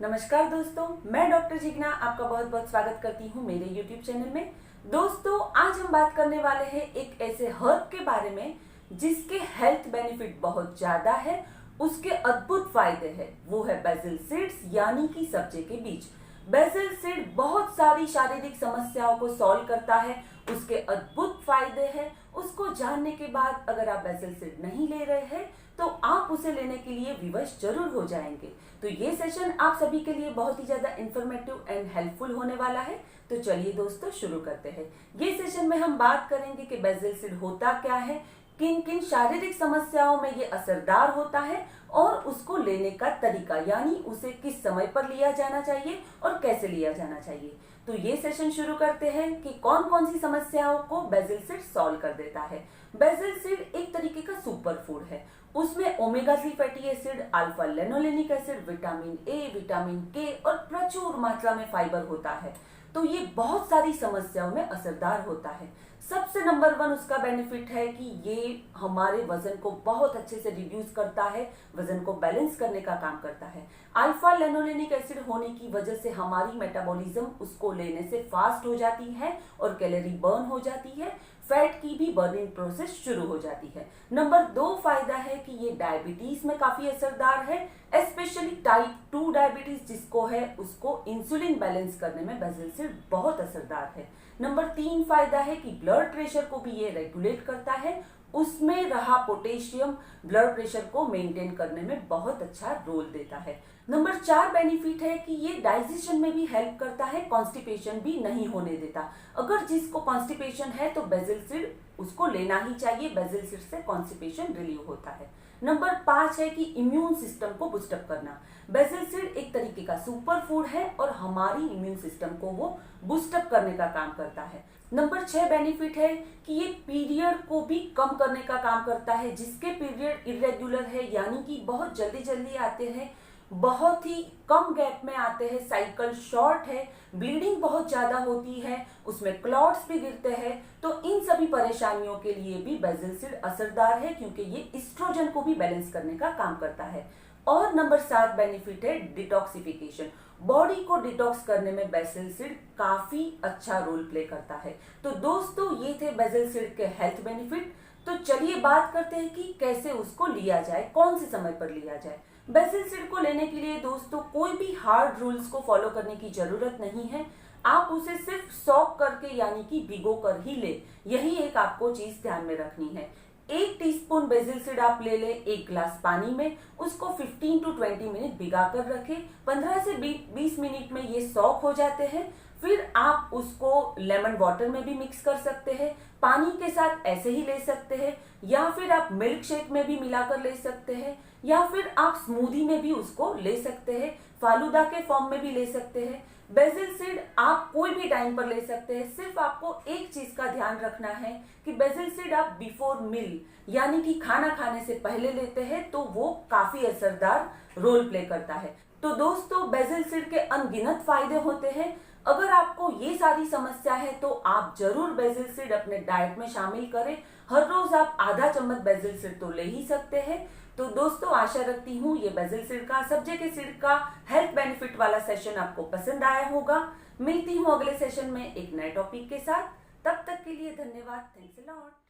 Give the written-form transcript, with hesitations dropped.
नमस्कार दोस्तों, मैं डॉक्टर जिग्ना आपका बहुत बहुत स्वागत करती हूँ मेरे YouTube चैनल में। दोस्तों, आज हम बात करने वाले हैं एक ऐसे हर्ब के बारे में जिसके हेल्थ बेनिफिट बहुत ज्यादा है, उसके अद्भुत फायदे हैं। वो है बेसिल सीड्स यानी कि सब्जे के बीज। बेसिल सीड बहुत सारी शारीरिक समस्याओं को सॉल्व करता है, उसके अद्भुत फायदे हैं। उसको जानने के बाद अगर आप बेसिल सीड नहीं ले रहे हैं तो आप उसे लेने के लिए विवश जरूर हो जाएंगे। तो ये सेशन आप सभी के लिए बहुत ही ज्यादा इंफॉर्मेटिव एंड हेल्पफुल होने वाला है। तो चलिए दोस्तों शुरू करते हैं। ये सेशन में हम बात करेंगे कि बेसिल सीड होता क्या है, किन किन शारीरिक समस्याओं में ये असरदार होता है और उसको लेने का तरीका यानी उसे किस समय पर लिया जाना चाहिए और कैसे लिया जाना चाहिए। तो ये सेशन शुरू करते हैं कि कौन कौन सी समस्याओं को बेसिल सीड सॉल्व कर देता है। बेसिल सीड एक तरीके का सुपर फूड है। उसमें omega 3 fatty acid, alpha linolenic acid, vitamin A, vitamin के और प्रचुर मात्रा में फाइबर होता है। तो ये बहुत सारी समस्याओं में असरदार होता है। सबसे नंबर 1 उसका बेनिफिट है कि ये हमारे वजन को बहुत अच्छे से रिड्यूस करता है, वजन को बैलेंस करने का काम करता है। अल्फा लेनोलेनिक एसिड होने की वजह से हमारी मेटाबॉलिज्म उसको लेने से फास्ट हो जाती है और कैलोरी बर्न हो जाती है, फैट की भी बर्निंग प्रोसेस शुरू हो जाती है। नंबर 2 फायदा है कि ये डायबिटीज में काफी असरदार है, स्पेशली टाइप 2 डायबिटीज जिसको है उसको इंसुलिन बैलेंस करने में बेसिल सीड बहुत असरदार है। नंबर 3 फायदा है कि ब्लड प्रेशर को भी ये रेगुलेट करता है, उसमें रहा पोटेशियम ब्लड प्रेशर को मेंटेन करने में बहुत अच्छा रोल देता है। नंबर 4 बेनिफिट है कि ये डाइजेशन में भी हेल्प करता है, कॉन्स्टिपेशन भी नहीं होने देता। अगर जिसको कॉन्स्टिपेशन है तो बेसिल सीड उसको लेना ही चाहिए, बेसिल सीड से कॉन्स्टिपेशन रिलीव होता है। नंबर 5 है कि इम्यून सिस्टम को बूस्टअप करना। बेसिल सीड एक तरीके का सुपर फूड है और हमारी इम्यून सिस्टम को वो बूस्टअप करने का काम करता है। नंबर 6 बेनिफिट है कि ये पीरियड को भी कम करने का काम करता है, जिसके पीरियड इरेगुलर है यानी कि बहुत जल्दी जल्दी आते हैं, बहुत ही कम गैप में आते हैं, साइकिल शॉर्ट है, ब्लीडिंग बहुत ज्यादा होती है, उसमें क्लॉट्स भी गिरते हैं। तो इन सभी परेशानियों के लिए भी बेसिल सीड असरदार है क्योंकि ये एस्ट्रोजन को भी बैलेंस करने का काम करता है। और नंबर 7 बेनिफिट है डिटॉक्सिफिकेशन। बॉडी को डिटॉक्स करने में बेसिल सीड काफी अच्छा रोल प्ले करता है। तो दोस्तों, ये थे बेसिल सीड के हेल्थ बेनिफिट। तो चलिए बात करते हैं कि कैसे उसको लिया जाए, कौन से समय पर लिया जाए। बेसिल सीड को लेने के लिए दोस्तों कोई भी हार्ड रूल्स को फॉलो करने की जरूरत नहीं है। आप उसे सिर्फ सॉक करके यानी कि भिगो कर ही ले, यही एक आपको चीज ध्यान में रखनी है। 1 टीस्पून बेसिल सीड आप ले ले 1 गिलास पानी में, उसको 15 to 20 मिनट भिगा कर रखें। 15 से 20 मिनट में ये सॉक हो जाते हैं। फिर आप उसको लेमन वाटर में भी मिक्स कर सकते हैं, पानी के साथ ऐसे ही ले सकते हैं, या फिर आप मिल्क शेक में भी मिलाकर ले सकते हैं, या फिर आप स्मूदी में भी उसको ले सकते हैं, फालूदा के फॉर्म में भी ले सकते हैं। बेसिल सीड आप कोई भी टाइम पर ले सकते हैं। सिर्फ आपको एक चीज का ध्यान रखना है कि बेसिल सीड आप बिफोर मील यानी कि खाना खाने से पहले लेते हैं तो वो काफी असरदार रोल प्ले करता है। तो दोस्तों, बेसिल सीड के अनगिनत फायदे होते हैं। अगर आपको ये सारी समस्या है तो आप जरूर बेसिल सीड अपने डाइट में शामिल करें। हर रोज आप आधा चम्मच बेसिल सीड तो ले ही सकते हैं। तो दोस्तों, आशा रखती हूँ ये बेसिल सीड का, सब्जे के सीड का हेल्थ बेनिफिट वाला सेशन आपको पसंद आया होगा। मिलती हूँ अगले सेशन में एक नए टॉपिक के साथ। तब तक के लिए धन्यवाद। Thanks a lot.